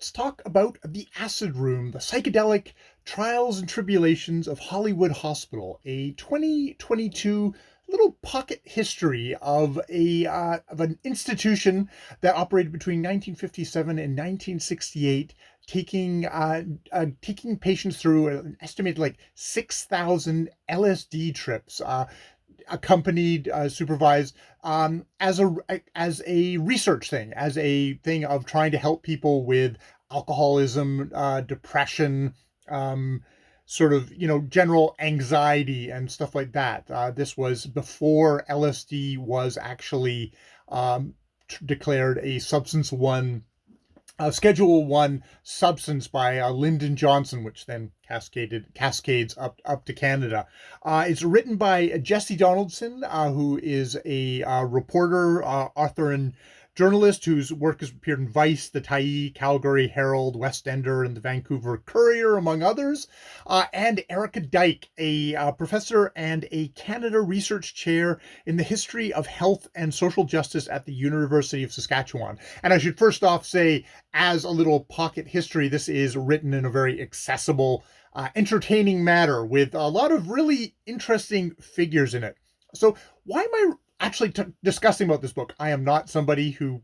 let's talk about The Acid Room, the psychedelic trials and tribulations of Hollywood Hospital, a 2022 little pocket history of an institution that operated between 1957 and 1968, taking patients through an estimated like 6,000 LSD trips. Accompanied, supervised, as a research thing, as a thing of trying to help people with alcoholism, depression, sort of general anxiety and stuff like that. This was before LSD was actually declared a substance one. Schedule One substance by Lyndon Johnson, which then cascades up to Canada. It's written by Jesse Donaldson, who is a reporter, author, and journalist whose work has appeared in Vice, the Tyee, Calgary Herald, West Ender, and the Vancouver Courier, among others. And Erika Dyck, a professor and a Canada Research Chair in the history of health and social justice at the University of Saskatchewan. And I should first off say, as a little pocket history, this is written in a very accessible, entertaining manner with a lot of really interesting figures in it. So why am I actually discussing about this book? I am not somebody who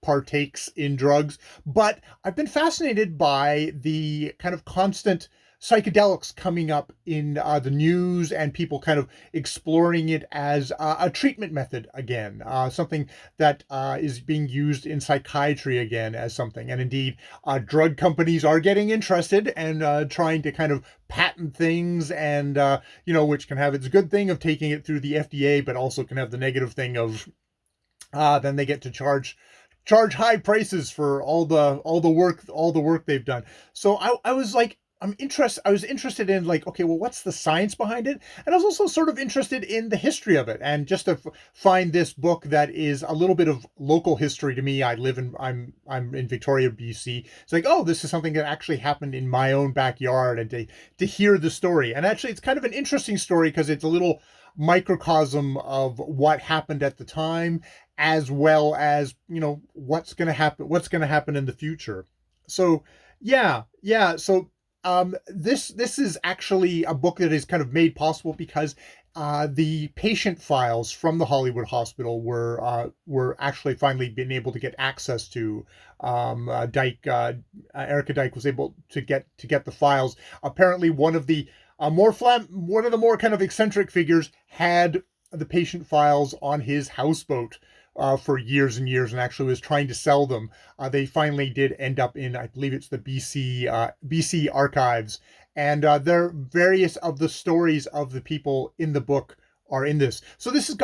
partakes in drugs, but I've been fascinated by the kind of constant psychedelics coming up in the news, and people kind of exploring it as a treatment method again, something that is being used in psychiatry again as something. And indeed, drug companies are getting interested and trying to kind of patent things, and which can have its good thing of taking it through the FDA, but also can have the negative thing of then they get to charge high prices for all the work they've done. So I was like, I was interested in, like, okay, well, what's the science behind it? And I was also sort of interested in the history of it. And just to find this book that is a little bit of local history to me. I'm in Victoria, BC. It's like, oh, this is something that actually happened in my own backyard, and to hear the story. And actually, it's kind of an interesting story because it's a little microcosm of what happened at the time, as well as, what's going to happen in the future. So yeah. So this is actually a book that is kind of made possible because the patient files from the Hollywood Hospital were actually finally being able to get access to. Erika Dyck was able to get the files. Apparently, one of the more kind of eccentric figures had the patient files on his houseboat for years and years, and actually was trying to sell them. They finally did end up in, I believe it's the BC archives, and there are various of the stories of the people in the book are in this. So this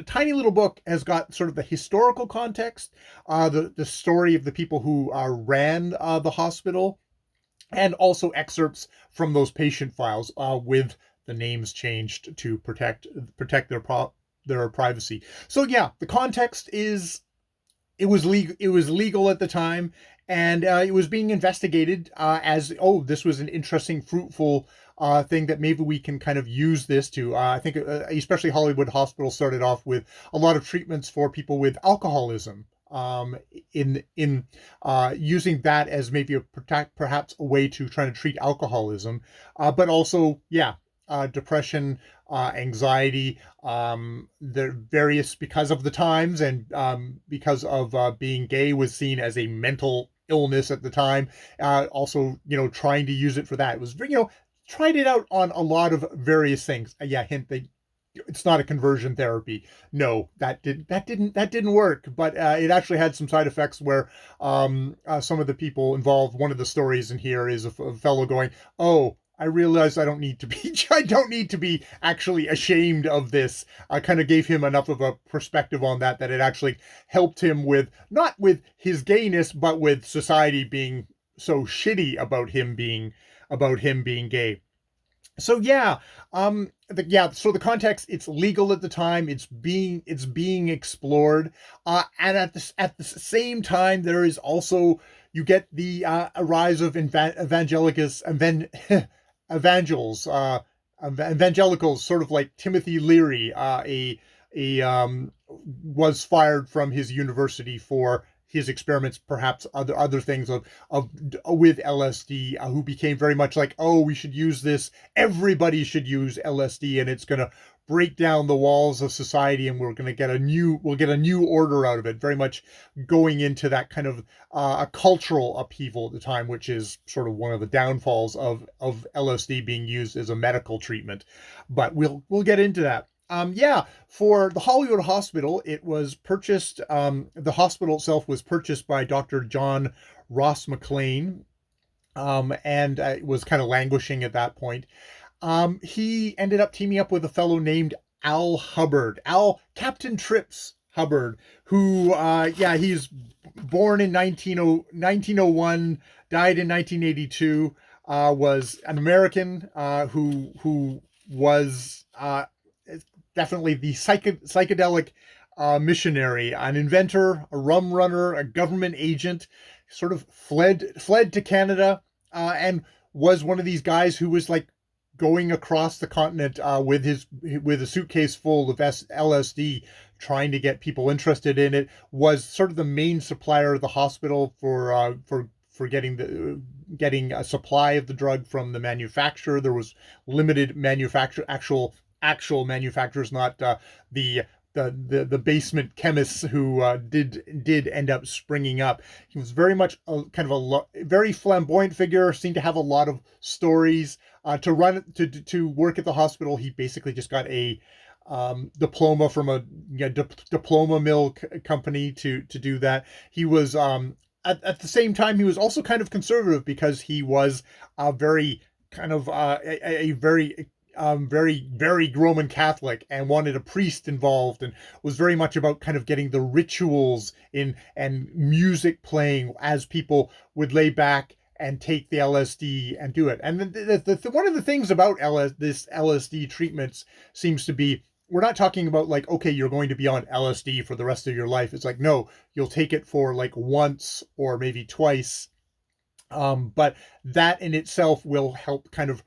tiny little book has got sort of the historical context, the story of the people who ran the hospital, and also excerpts from those patient files with the names changed to protect their privacy. So yeah, the context is it was legal at the time, and it was being investigated as, oh, this was an interesting, fruitful thing that maybe we can kind of use this to. I think especially Hollywood Hospital started off with a lot of treatments for people with alcoholism. In using that as maybe perhaps a way to try to treat alcoholism, but also, depression, anxiety, the various, because of the times, and because of being gay was seen as a mental illness at the time. Also, trying to use it for that. It was, tried it out on a lot of various things. Hint, it's not a conversion therapy. No, that didn't work. But it actually had some side effects where some of the people involved. One of the stories in here is a fellow going, "Oh, I realized I don't need to be actually ashamed of this." I kind of gave him enough of a perspective on that it actually helped him with, not with his gayness, but with society being so shitty about him being gay. So so the context, it's legal at the time, it's being explored, and at the same time, there is also, you get the a rise of evangelicals, sort of like Timothy Leary, was fired from his university for his experiments, perhaps other things of with LSD, who became very much like, oh, we should use this. Everybody should use LSD, and it's going to break down the walls of society, and we're going to get we'll get a new order out of it. Very much going into that kind of a cultural upheaval at the time, which is sort of one of the downfalls of LSD being used as a medical treatment. But we'll get into that. Yeah, for the Hollywood Hospital, it was purchased. The hospital itself was purchased by Dr. John Ross McLean, and it was kind of languishing at that point. He ended up teaming up with a fellow named Al Hubbard, Captain Trips Hubbard, who, yeah, he's born in 1901, died in 1982, was an American who was definitely the psychedelic missionary, an inventor, a rum runner, a government agent, sort of fled to Canada, and was one of these guys who was like going across the continent with a suitcase full of LSD, trying to get people interested in it. Was sort of the main supplier of the hospital for getting a supply of the drug from the manufacturer. There was limited actual manufacturers, not the basement chemists who did end up springing up. He was very much kind of a very flamboyant figure. Seemed to have a lot of stories. To work at the hospital, he basically just got a diploma from a diploma mill company to do that. He was at the same time, he was also kind of conservative, because he was a very kind of a very Roman Catholic, and wanted a priest involved, and was very much about kind of getting the rituals in and music playing as people would lay back and take the LSD and do it. And one of the things about this LSD treatments seems to be, we're not talking about like, okay, you're going to be on LSD for the rest of your life. It's like, no, you'll take it for like once or maybe twice. But that in itself will help kind of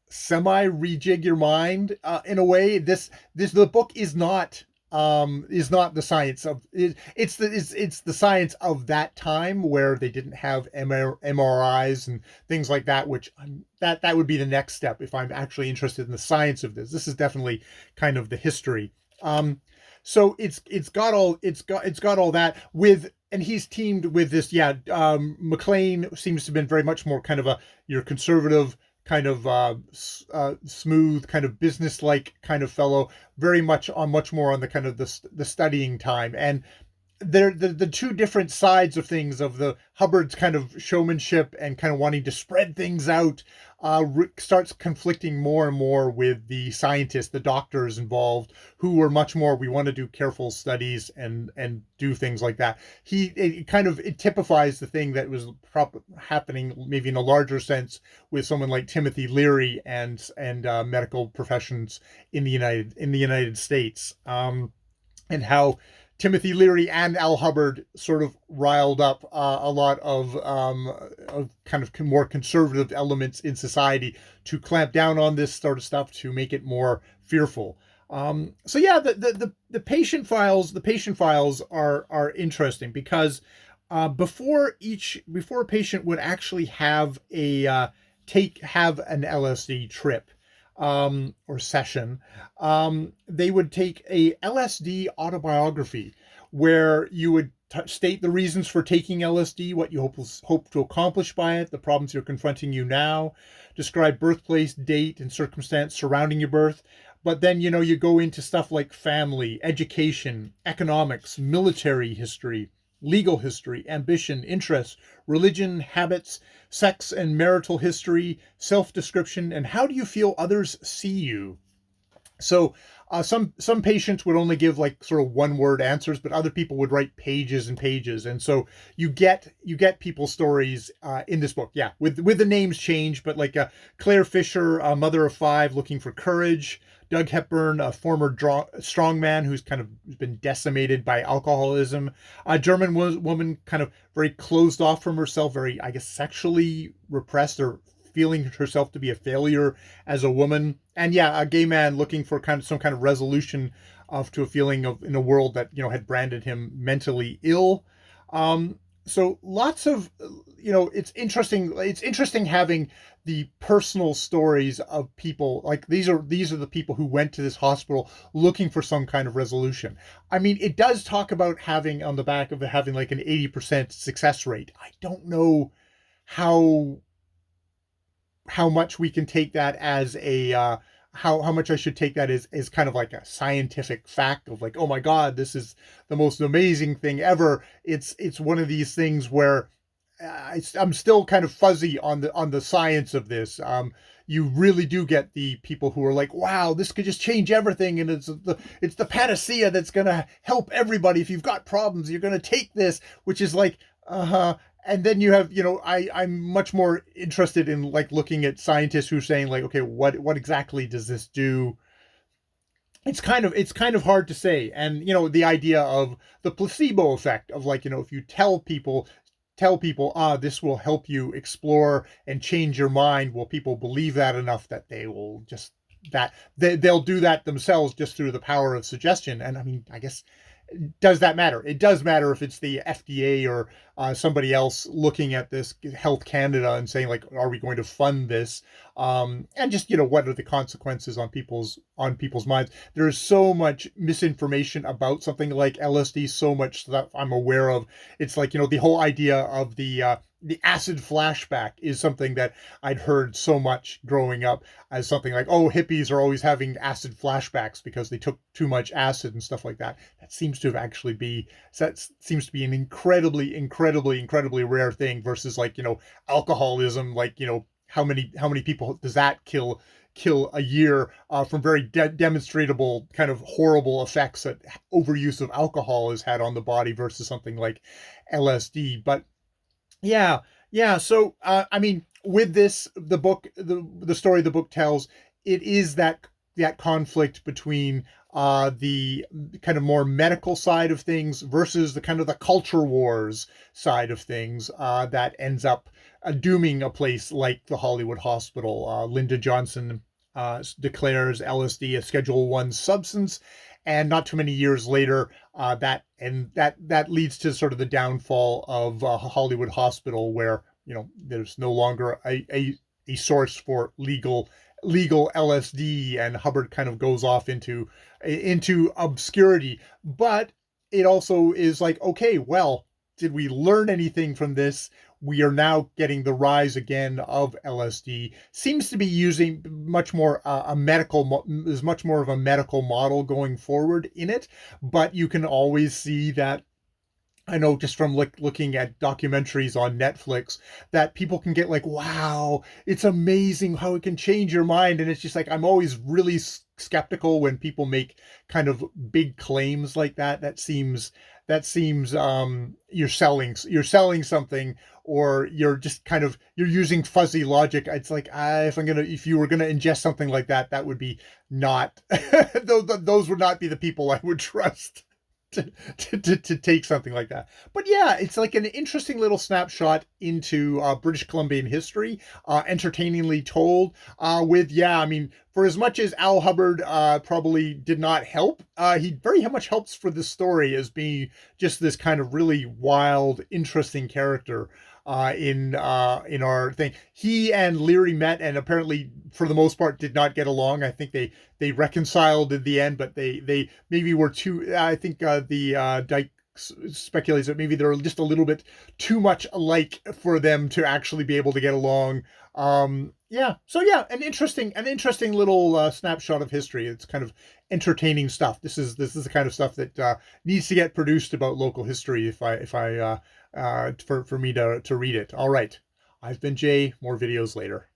semi rejig your mind in a way. The book is not the science of it, it's the science of that time, where they didn't have MRIs and things like that, which that would be the next step if I'm actually interested in the science of this. This is definitely kind of the history. So it's got all that with, and he's teamed with this. Yeah, McLean seems to have been very much more kind of your conservative, kind of smooth, kind of business-like kind of fellow, very much more on the kind of the studying time. And they're the two different sides of things, of the Hubbard's kind of showmanship and kind of wanting to spread things out, starts conflicting more and more with the scientists, the doctors involved, who were much more, we want to do careful studies and do things like that. It typifies the thing that was happening maybe in a larger sense with someone like Timothy Leary and medical professions in the United States, and how Timothy Leary and Al Hubbard sort of riled up a lot of kind of more conservative elements in society to clamp down on this sort of stuff, to make it more fearful. So yeah, the patient files are interesting, because before a patient would actually have an LSD trip, or session, they would take a LSD autobiography, where you would state the reasons for taking LSD, what you hope to accomplish by it, the problems you're confronting you now, describe birthplace, date, and circumstance surrounding your birth. But then, you go into stuff like family, education, economics, military history, legal history, ambition, interests, religion, habits, sex and marital history, self-description, and how do you feel others see you. So some patients would only give like sort of one word answers, but other people would write pages and pages. And so you get people's stories in this book. Yeah, with the names change, but like Claire Fisher, a mother of 5 looking for courage. Doug Hepburn, a former strongman who's kind of been decimated by alcoholism. A German woman, kind of very closed off from herself, very, I guess, sexually repressed, or feeling herself to be a failure as a woman. And yeah, a gay man looking for kind of some kind of resolution to a feeling of, in a world that, had branded him mentally ill. So lots of, it's interesting. It's interesting having the personal stories of people. Like these are the people who went to this hospital looking for some kind of resolution. I mean, it does talk about having on the back of it having like an 80% success rate. I don't know how how much we can take that as a how much I should take that as kind of like a scientific fact of like, oh my God, this is the most amazing thing ever. It's one of these things where I'm still kind of fuzzy on the science of this. You really do get the people who are like, wow, this could just change everything, and it's the panacea that's gonna help everybody. If you've got problems, you're gonna take this, which is like, and then you have, I'm much more interested in like looking at scientists who are saying like, okay, what exactly does this do? It's kind of hard to say. And the idea of the placebo effect of like, if you tell people, this will help you explore and change your mind, will people believe that enough that they will just they'll do that themselves just through the power of suggestion? And I mean, I guess, does that matter? It does matter if it's the FDA or somebody else looking at this, Health Canada, and saying like, "Are we going to fund this?" And just what are the consequences on people's minds? There is so much misinformation about something like LSD, so much that I'm aware of. It's like the whole idea of the acid flashback is something that I'd heard so much growing up as something like, oh, hippies are always having acid flashbacks because they took too much acid and stuff like that. That seems to have actually be that seems to be an incredibly, incredibly, incredibly rare thing versus like, alcoholism. Like, how many people does that kill a year from very demonstrable kind of horrible effects that overuse of alcohol has had on the body versus something like LSD. But yeah, yeah. So, I mean, with this, the story the book tells, it is that conflict between the kind of more medical side of things versus the kind of the culture wars side of things that ends up dooming a place like the Hollywood Hospital. Linda Johnson declares LSD a Schedule One substance, and not too many years later, that leads to sort of the downfall of Hollywood Hospital, where there's no longer a source for legal LSD, and Hubbard kind of goes off into obscurity. But it also is like, okay, well, did we learn anything from this? We are now getting the rise again of LSD. Seems to be using much more is much more of a medical model going forward in it, but you can always see that. I know just from looking at documentaries on Netflix that people can get like, wow, it's amazing how it can change your mind. And it's just like, I'm always really skeptical when people make kind of big claims like that. That seems you're selling something, or you're just kind of you're using fuzzy logic. It's like, if you were gonna ingest something like that, that would be not those would not be the people I would trust to take something like that. But yeah, it's like an interesting little snapshot into British Columbian history, entertainingly told. I mean, for as much as Al Hubbard probably did not help, he very much helps for this story as being just this kind of really wild, interesting character. In our thing, he and Leary met, and apparently, for the most part, did not get along. I think they reconciled in the end, but they maybe were too. I think the Dyck speculates that maybe they're just a little bit too much alike for them to actually be able to get along. Yeah. So yeah, an interesting little snapshot of history. It's kind of entertaining stuff. This is the kind of stuff that needs to get produced about local history. If I for me to read it. All right. I've been Jay. More videos later.